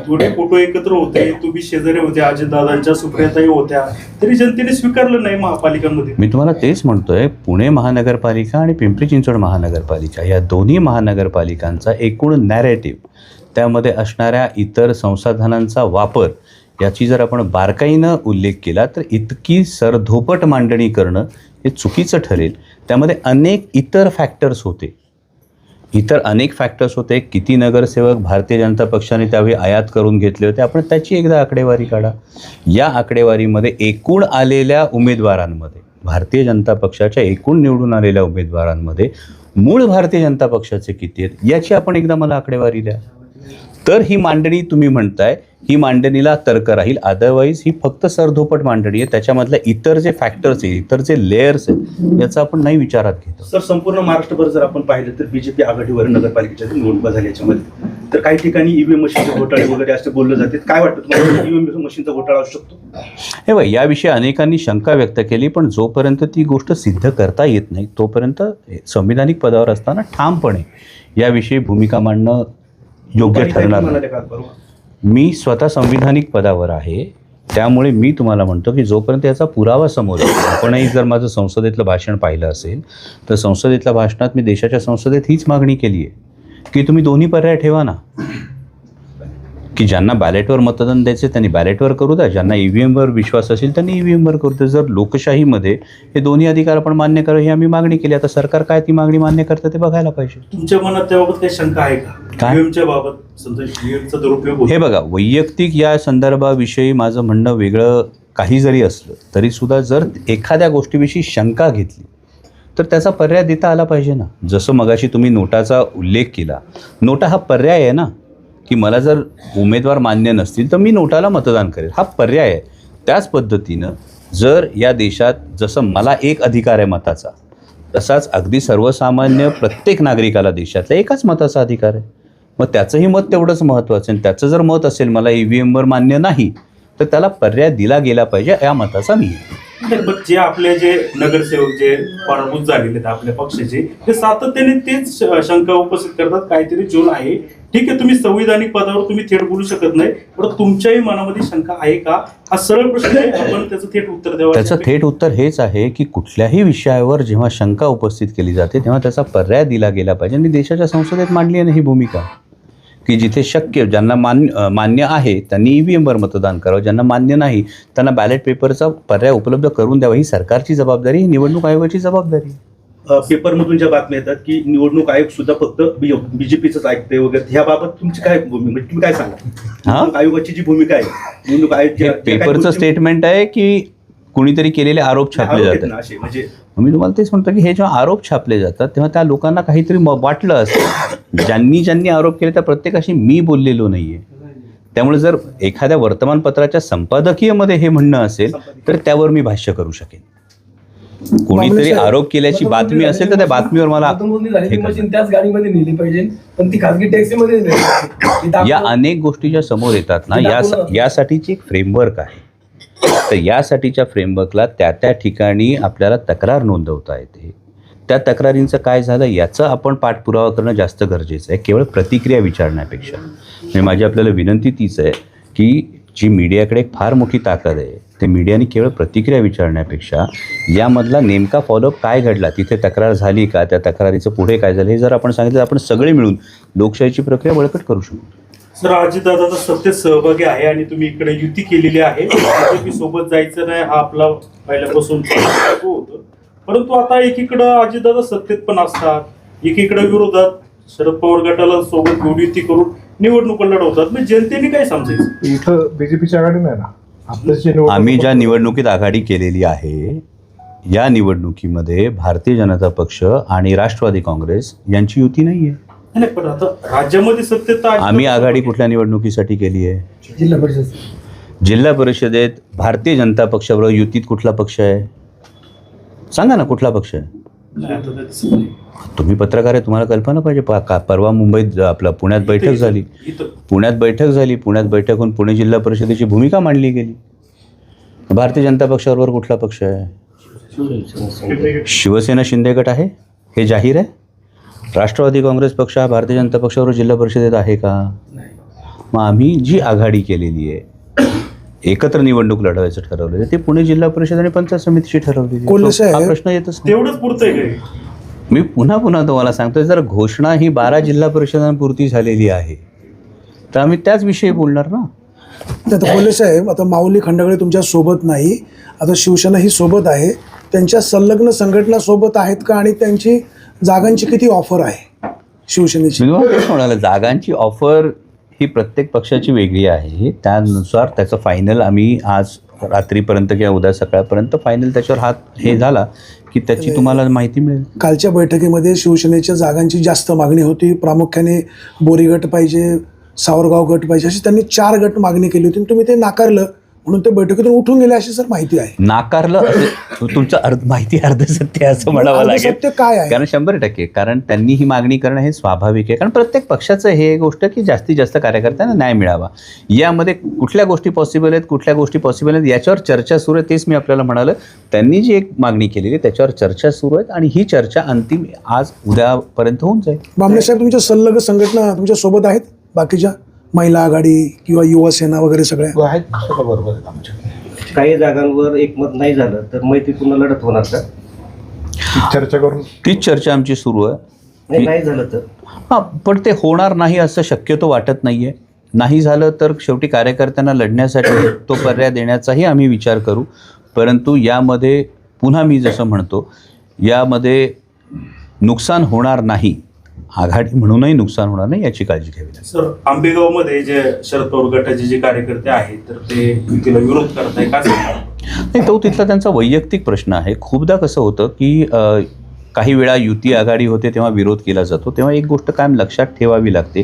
थोडे फोटो एकत्र होते, तुम्ही शेजारी होते, अजितदादांच्या सुप्रियाताई होत्या, तरी जनतेने स्वीकारलं नाही महापालिकांमध्ये. मी तुम्हाला तेच म्हणतोय, पुणे महानगरपालिका आणि पिंपरी चिंचवड महानगरपालिका या दोन्ही महानगरपालिकांचा एकूण नॅरेटिव्ह, त्यामध्ये असणाऱ्या इतर संसाधनांचा वापर याची जर आपण बारकाईनं उल्लेख केला तर इतकी सरधोपट मांडणी करणं हे चुकीचं ठरेल. त्यामध्ये अनेक इतर फॅक्टर्स होते, किती नगरसेवक भारतीय जनता पक्षाने त्यावेळी आयात करून घेतले होते, आपण त्याची एकदा आकडेवारी काढा. या आकडेवारीमध्ये एकूण आलेल्या उमेदवारांमध्ये, भारतीय जनता पक्षाच्या एकूण निवडून आलेल्या उमेदवारांमध्ये मूळ भारतीय जनता पक्षाचे किती आहेत याची आपण एकदा मला आकडेवारी द्या. तर ही मांडणी तुम्ही म्हणताय, ही मांडणीला तर्क राहील. अदरवाईज ही फक्त सरधोपट मांडणी आहे. त्याच्यामधल्या इतर जे फॅक्टर्स आहेत, इतर जे लेयर्स आहेत, याचा आपण नाही विचारात घेतो. सर, संपूर्ण महाराष्ट्रभर जर आपण पाहिलं तर बीजेपी आघाडीवर नगरपालिकेच्या निवडणुका झाल्या याच्यामध्ये, तर काही ठिकाणी ईव्हीएम मशीनचे घोटाळे वगैरे असे बोलले जाते. काय वाटतं तुम्हाला, ईव्हीएम मशीनचा घोटाळा असू शकतो? हे बघ, याविषयी अनेकांनी शंका व्यक्त केली, पण जोपर्यंत ती गोष्ट सिद्ध करता येत नाही तोपर्यंत संविधानिक पदावर असताना ठामपणे याविषयी भूमिका मांडणं योग्य ठरणार नाही. मी स्वतः संविधानिक पदावर आहे, त्यामुळे मी तुम्हाला म्हणतो की जोपर्यंत याचा पुरावा समोर येतो. आपणही जर माझं संसदेतलं भाषण पाहिलं असेल तर संसदेतल्या भाषणात मी देशाच्या संसदेत हीच मागणी केली आहे की तुम्ही दोन्ही पर्याय ठेवा ना, की ज्यांना बॅलेटवर मतदान द्यायचे त्यांनी बॅलेटवर करू द्या, ज्यांना ईव्हीएमवर विश्वास असेल त्यांनी ईव्हीएमवर करू द्या. जर लोकशाहीमध्ये हे दोन्ही अधिकार आपण मान्य करू ही आम्ही मागणी केली. आता सरकार काय ती मागणी मान्य करतं ते बघायला पाहिजे. तुमच्या मनात त्याबाबत काही शंका आहे का? काय? ईव्हीएमच्या बाबत समजा ईव्हीएमचा दुरुपयोग होतो. हे बघा, वैयक्तिक या संदर्भाविषयी माझं म्हणणं वेगळं काही जरी असलं तरी सुद्धा जर एखाद्या गोष्टीविषयी शंका घेतली तर त्याचा पर्याय देता आला पाहिजे ना. जसं मगाशी तुम्ही नोटाचा उल्लेख केला, नोटा हा पर्याय आहे ना, की मला जर उमेदवार मान्य नसतील तर मी नोटाला मतदान करेल, हा पर्याय आहे. त्याच पद्धतीनं जर या देशात जसं मला एक अधिकार आहे मताचा, तसाच अगदी सर्वसामान्य प्रत्येक नागरिकाला देशातल्या एकाच मताचा अधिकार आहे. मग त्याचंही मत तेवढंच महत्त्वाचं आहे. त्याचं जर मत असेल मला ईव्हीएमवर मान्य नाही तर त्याला पर्याय दिला गेला पाहिजे, या मताचा मी आहे. पण जे आपले जे नगरसेवक जे पराभूत झालेले आहेत आपल्या पक्षाचे, ते सातत्याने तेच शंका उपस्थित करतात काहीतरी चूल आहे. ठीक आहे, तुम्ही संविधानिक पदावर तुम्ही थेट बोलू शकत नाही, पण तुमच्याही मनामध्ये शंका आहे का, हा सरळ प्रश्न आहे. आपण त्याचं थेट उत्तर द्यावं. त्याचं थेट उत्तर हेच आहे की कुठल्याही विषयावर जेव्हा शंका उपस्थित केली जाते तेव्हा त्याचा पर्याय दिला गेला पाहिजे. आणि देशाच्या संसदेत मांडली आहे ही भूमिका की जिथे शक्य, ज्यांना मान्य आहे त्यांनी ईव्हीएमवर मतदान करावं, ज्यांना मान्य नाही त्यांना बॅलेट पेपरचा पर्याय उपलब्ध करून द्यावा. ही सरकारची जबाबदारी, ही निवडणूक आयोगाची जबाबदारी. पेपरमधून ज्या बातम्या येतात की निवडणूक आयोग सुद्धा फक्त बीजेपीच ऐकते वगैरे, ह्याबाबत तुमची काय भूमिका, म्हणजे तुम्ही काय सांगा? निवडणूक आयोगाची जी भूमिका आहे, निवडणूक आयोग पेपरचं स्टेटमेंट आहे की कुणीतरी केलेले आरोप छापले जातात. म्हणजे मी तुम्हाला तेच म्हणतो की हे जेव्हा आरोप छापले जातात तेव्हा त्या लोकांना काहीतरी वाटलं असतं. ज्यांनी आरोप केले त्या प्रत्येकाशी मी बोललेलो नाहीये. त्यामुळे जर एखाद्या वर्तमानपत्राच्या संपादकीयमध्ये हे म्हणणं असेल तर त्यावर मी भाष्य करू शकेन. कोणीतरी आरोप केल्याची बातमी असेल तर त्या बातमीवर मला हे मशीन त्याच गाडीमध्ये नेली पाहिजे, पण ती खासगी टॅक्सीमध्ये या अनेक गोष्टी ज्या समोर येतात ना, यासाठीची एक फ्रेमवर्क आहे. तर यासाठीच्या फ्रेमवर्कला त्या ठिकाणी आपल्याला तक्रार नोंदवता येते. त्या तक्रारींचं काय झालं याचा आपण पाठपुरावा करणं जास्त गरजेचं आहे, केवळ प्रतिक्रिया विचारण्यापेक्षा. म्हणजे माझी आपल्याला विनंती तीच आहे की जी मीडियाकडे एक फार मोठी ताकद आहे, ते मीडियाने केवळ प्रतिक्रिया विचारण्यापेक्षा यामधला नेमका फॉलोअप काय घडला, तिथे तक्रार झाली का, त्या तक्रारीचं पुढे काय झालं हे जर आपण सांगितलं आपण सगळे मिळून लोकशाहीची प्रक्रिया बळकट करू शकतो. सर, अजितदादा तर सत्तेत सहभागी आहे आणि तुम्ही इकडे युती केलेली आहे. बीजेपी सोबत जायचं नाही हा आपला पहिल्यापासून होतं, परंतु आता एकीकडं अजितदादा सत्तेत पण असतात, एकीकडे विरोधात शरद पवार गटाला सोबत घेऊन युती करून निवडणुका लढवतात. मग जनतेने काय समजायचं? इथं बीजेपीची आघाडी नाही ना. आम्ही ज्या निवडणुकीत आघाडी केलेली आहे या निवडणुकीमध्ये भारतीय जनता पक्ष आणि राष्ट्रवादी काँग्रेस यांची युती नाहीये. नाही, पण आता राज्यामध्ये सत्तेत आम्ही आघाडी कुठल्या निवडणुकीसाठी केली आहे? जिल्हा परिषद. जिल्हा परिषदेत भारतीय जनता पक्षाबरोबर युतीत कुठला पक्ष आहे? सांगा ना, कुठला पक्ष आहे? तुम्ही पत्रकार आहे, तुम्हाला कल्पना पाहिजे. परवा मुंबईत पुण्यात बैठक झाली, पुण्यात बैठक होऊन पुणे जिल्हा परिषदेची भूमिका मांडली गेली. भारतीय जनता पक्षाबरोबर कुठला पक्ष आहे? शिवसेना शिंदे गट आहे, हे जाहीर आहे. राष्ट्रवादी काँग्रेस पक्ष हा भारतीय जनता पक्षाबरोबर जिल्हा परिषदेत आहे का? मग आम्ही जी आघाडी केलेली आहे, एकत्र निवडणूक लढवायचं ठरवलं ते पुणे जिल्हा परिषद आणि पंचायत समितीची ठरवलेली. हा प्रश्न येतच नाही. तेवढंच पुरतंय काय? मी पुन्हा तुम्हाला सांगतोय, जर घोषणा ही 12 जिल्हा परिषदांपुरती झालेली आहे तर आम्ही त्याच विषयी बोलणार ना. आता कोल्हे साहेब, आता माऊली खंडागळे तुमच्या सोबत नाही, आता शिवसेना ही सोबत आहे, त्यांच्या संलग्न संघटना सोबत आहेत का, आणि त्यांची जागांची किती ऑफर आहे शिवसेनेची? तेच म्हणाले, जागांची ऑफर ही प्रत्येक पक्षाची वेगळी आहे. त्यानुसार त्याचं फायनल आम्ही आज रात्रीपर्यंत किंवा उद्या सकाळपर्यंत फायनल त्याच्यावर हे झाला की त्याची तुम्हाला माहिती मिळेल. कालच्या बैठकीमध्ये शिवसेनेच्या जागांची जास्त मागणी होती. प्रामुख्याने बोरी गट पाहिजे, सावरगाव गट पाहिजे, अशी त्यांनी 4 गट मागणी केली होती. तुम्ही ते नाकारलं म्हणून ते बैठकीतून उठून गेले अशी सर माहिती आहे. नाकारलं असं तुमचं माहिती अर्धसत्य असं म्हणावं लागेल. अर्धसत्य काय आहे? कारण 100% कारण त्यांनी ही मागणी करणं हे स्वाभाविक आहे. कारण प्रत्येक पक्षाचं हे गोष्ट की जास्तीत जास्त कार्यकर्त्यांना न्याय मिळावा. यामध्ये कुठल्या गोष्टी पॉसिबल आहेत, कुठल्या गोष्टी पॉसिबल आहेत याच्यावर चर्चा सुरू आहे. तेच मी आपल्याला म्हणालं, त्यांनी जी एक मागणी केलेली त्याच्यावर चर्चा सुरू आहेत आणि ही चर्चा अंतिम आज उद्यापर्यंत होऊन जाईल. बामणे साहेब, तुमच्या संलग्न संघटना तुमच्या सोबत आहेत? बाकीच्या महिला आघाडी किंवा युवा सेना वगैरे सगळ्या आहेत सगळं बरोबर आहेत आमच्या. काही जागांवर एकमत नाही झालं तर मैत्रीपूर्ण लढत होणार का? चर्चा करून तीच चर्चा आमची सुरू आहे. नाही झालं तर हां, पण ते होणार नाही असं शक्यतो वाटत नाही आहे. नाही झालं तर शेवटी कार्यकर्त्यांना लढण्यासाठी तो पर्याय देण्याचाही आम्ही विचार करू. परंतु यामध्ये पुन्हा मी जसं म्हणतो, यामध्ये नुकसान होणार नाही, आघाडी म्हणूनही नुकसान होणार नाही याची काळजी घ्यावी लागेल. सर, आंबेगावमध्ये जे शरद पवार गटाचे जे कार्यकर्ते आहेत तर ते युतीला विरोध करताय का सांगणार? नाही, तो तिथला त्यांचा वैयक्तिक प्रश्न आहे. खूपदा कसं होतं की काही वेळा युती आघाडी होते तेव्हा विरोध केला जातो. तेव्हा एक गोष्ट कायम लक्षात ठेवावी लागते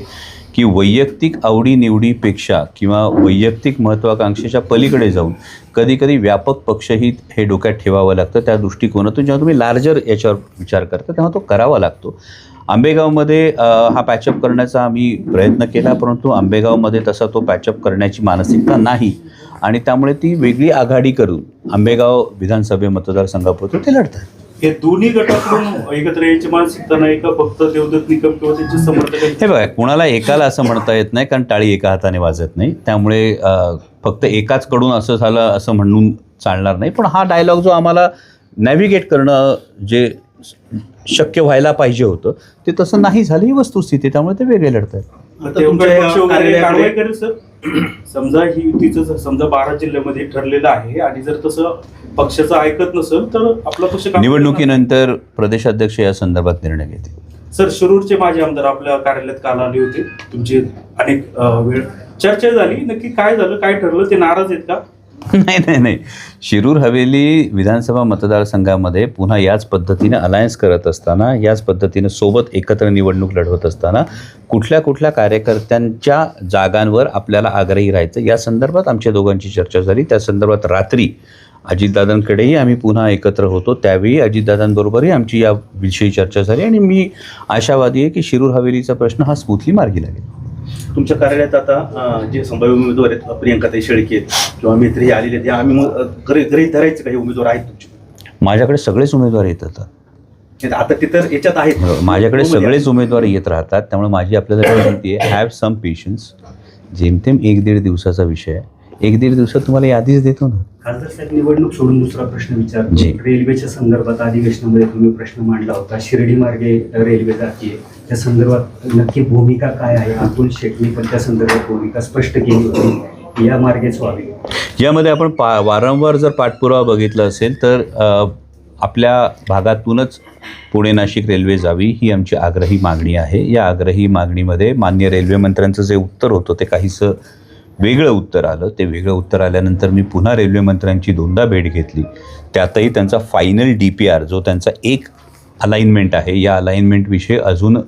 की वैयक्तिक आवडीनिवडीपेक्षा किंवा वैयक्तिक महत्त्वाकांक्षेच्या पलीकडे जाऊन कधीकधी व्यापक पक्षहित हे डोक्यात ठेवावं लागतं. त्या दृष्टिकोनातून जेव्हा तुम्ही लार्जर याच्यावर विचार करता तेव्हा तो करावा लागतो. आंबेगावमध्ये हा पॅचअप करण्याचा आम्ही प्रयत्न केला, परंतु आंबेगावमध्ये तसा तो पॅचअप करण्याची मानसिकता नाही आणि त्यामुळे ती वेगळी आघाडी करून आंबेगाव विधानसभा मतदारसंघापुरतं ते लढतात. हे दोन्ही गटाकडून एकत्र यायची मानसिकता नाही का फक्त देवदत्त निकम किंवा त्यांचे समर्थक? हे बघा, कुणाला एकाला असं म्हणता येत नाही कारण टाळी एका हाताने वाजत नाही. त्यामुळे फक्त एकाच कडून असं झालं असं म्हणून चालणार नाही. पण हा डायलॉग जो आम्हाला नॅव्हिगेट करणं जे शक्य व्हायला पाहिजे होतं ते तसं नाही झालं ही वस्तुस्थिती. त्यामुळे ते वेगळे लढतात. आता तुमच्या पक्ष वगैरे कारवाई करेल सर? समजा ही युतीचं समजा 12 जिल्ह्यामध्ये ठरलेलं आहे आणि जर तसं पक्षाचं ऐकत नसेल तर आपला पक्ष निवडणुकीनंतर प्रदेशाध्यक्ष या संदर्भात निर्णय घेतील. सर, शिरूरचे माजी आमदार आपल्या कार्यालयात काल आले होते. तुमची अनेक वेळ चर्चा झाली. नक्की काय झालं, काय ठरलं? ते नाराज आहेत का? नाही. शिरूर हवेली विधानसभा मतदारसंघामध्ये पुन्हा याच पद्धतीने अलायन्स करत असताना, याच पद्धतीने सोबत एकत्र निवडणूक लढवत असताना कुठल्या कार्यकर्त्यांच्या जागांवर आपल्याला आग्रही राहायचं या संदर्भात आमच्या दोघांची चर्चा झाली. त्या संदर्भात रात्री अजितदादांकडेही आम्ही पुन्हा एकत्र होतो. त्यावेळी अजितदादांबरोबरही आमची याविषयी चर्चा झाली आणि मी आशावादी आहे की शिरूर हवेलीचा प्रश्न हा स्मूथली मार्गी लागेल. तुमच्या कार्यालयात आता जे संभाव्य उमेदवार आहेत, प्रियंकाताई शेळके आहेत किंवा मित्र हे आलेले आहेत, आम्ही गृहीत धरायचे काही उमेदवार आहेत तुमचे? माझ्याकडे सगळेच उमेदवार येतात. आता ते तर याच्यात आहेत, माझ्याकडे सगळेच उमेदवार येत राहतात. त्यामुळे माझी आपल्याला विनंती आहे, हॅव सम पेशन्स. जेमतेम 1-1.5 दिवसाचा विषय आहे. 1-1.5 दिवसात तुम्हाला यादीच देतो ना. खासदार साहेब, निवडणूक सोडून दुसरा प्रश्न विचारतो. जी. रेल्वेच्या संदर्भात अधिवेशनामध्ये तुम्ही प्रश्न मांडला होता. शिर्डी मार्गे रेल्वे जाते, त्या संदर्भात नक्की भूमिका काय आहे? अतुल शेटने पण त्या संदर्भात भूमिका स्पष्ट केली होती, या मार्गेच व्हावी. यामध्ये आपण वारंवार जर पाठपुरावा बघितला असेल तर आपल्या भागातूनच पुणे नाशिक रेल्वे जावी ही आमची आग्रही मागणी आहे. या आग्रही मागणीमध्ये माननीय रेल्वे मंत्र्यांचं जे उत्तर होतं ते काहीसं वेगळं उत्तर आलं. ते वेगळं उत्तर आल्यानंतर मी पुन्हा रेल्वे मंत्र्यांची 2दा भेट घेतली. त्यातही त्यांचा फायनल DPR जो त्यांचा एक अलाइनमेंट आहे, या अलाइनमेंटविषयी अजून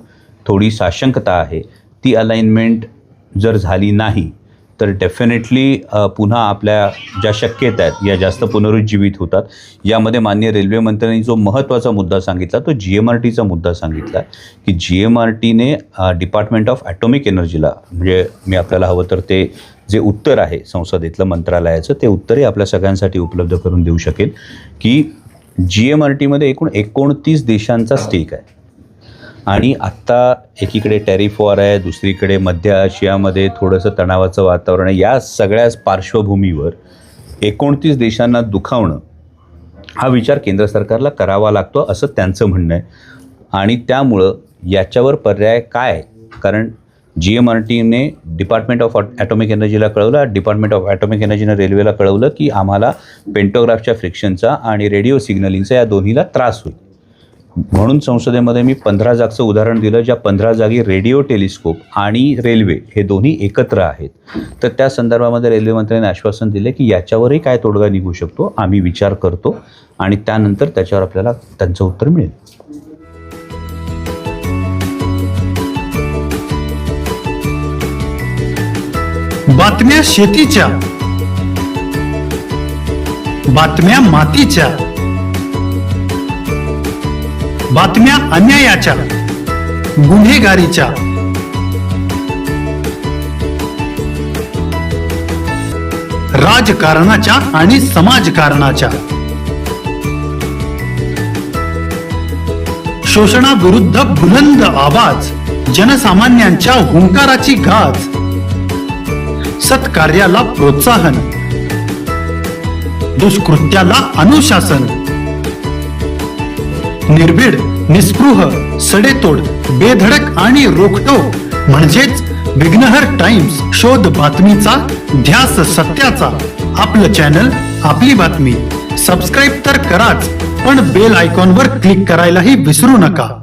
थोडी साशंकता आहे. ती अलाइनमेंट जर झाली नाही तर डेफिनेटली पुन्हा आपल्या ज्या शक्यता आहेत या जास्त पुनरुज्जीवित होतात. यामध्ये माननीय रेल्वे मंत्र्यांनी जो महत्त्वाचा मुद्दा सांगितला तो GMRTचा मुद्दा सांगितला की GMRTने डिपार्टमेंट ऑफ ॲटॉमिक एनर्जीला, म्हणजे मी आपल्याला हवं तर ते जे उत्तर आहे संसदेतलं मंत्रालयाचं ते उत्तरही आपल्या सगळ्यांसाठी उपलब्ध करून देऊ शकेल की GMRTमध्ये एकूण 29 देशांचा स्टेक आहे आणि आत्ता एकीकडे टॅरिफ वॉर आहे, दुसरीकडे मध्य आशियामध्ये थोडंसं तणावाचं वातावरण आहे. या सगळ्या पार्श्वभूमीवर 29 देशांना दुखावणं हा विचार केंद्र सरकारला करावा लागतो असं त्यांचं म्हणणं आहे. आणि त्यामुळं याच्यावर पर्याय काय? कारण GMRTने डिपार्टमेंट ऑफ ॲटॉमिक एनर्जीला कळवलं, डिपार्टमेंट ऑफ ॲटॉमिक एनर्जीनं रेल्वेला कळवलं की आम्हाला पेंटोग्राफच्या फ्रिक्शनचा आणि रेडिओ सिग्नलिंगचा या दोन्हीला त्रास होईल. म्हणून संसदेमध्ये मी 15 जागचं उदाहरण दिलं, ज्या 15 जागी रेडिओ टेलिस्कोप आणि रेल्वे हे दोन्ही एकत्र आहेत. तर त्या संदर्भामध्ये रेल्वे मंत्र्यांनी आश्वासन दिले की याच्यावरही काय तोडगा निघू शकतो, आम्ही विचार करतो आणि त्यानंतर त्याच्यावर आपल्याला त्यांचं उत्तर मिळेल. बातम्या शेतीच्या, बातम्या मातीच्या, बातम्या अन्यायाच्या, गुन्हेगारीच्या, राजकारणाच्या आणि समाजकारणाच्या, शोषणाविरुद्ध बुलंद आवाज, जनसामान्यांच्या हुंकाराची गाज, सत्कार्याला प्रोत्साहन, दुष्कृत्याला अनुशासन, निर्भीड, निस्पृह, सडेतोड, बेधडक आणि रोखटोक म्हणजेच विघ्नहर टाइम्स. शोध बातमीचा, ध्यास सत्याचा. आपलं चॅनल, आपली बातमी. सबस्क्राईब तर कराच, पण बेल आयकॉनवर क्लिक करायलाही विसरू नका.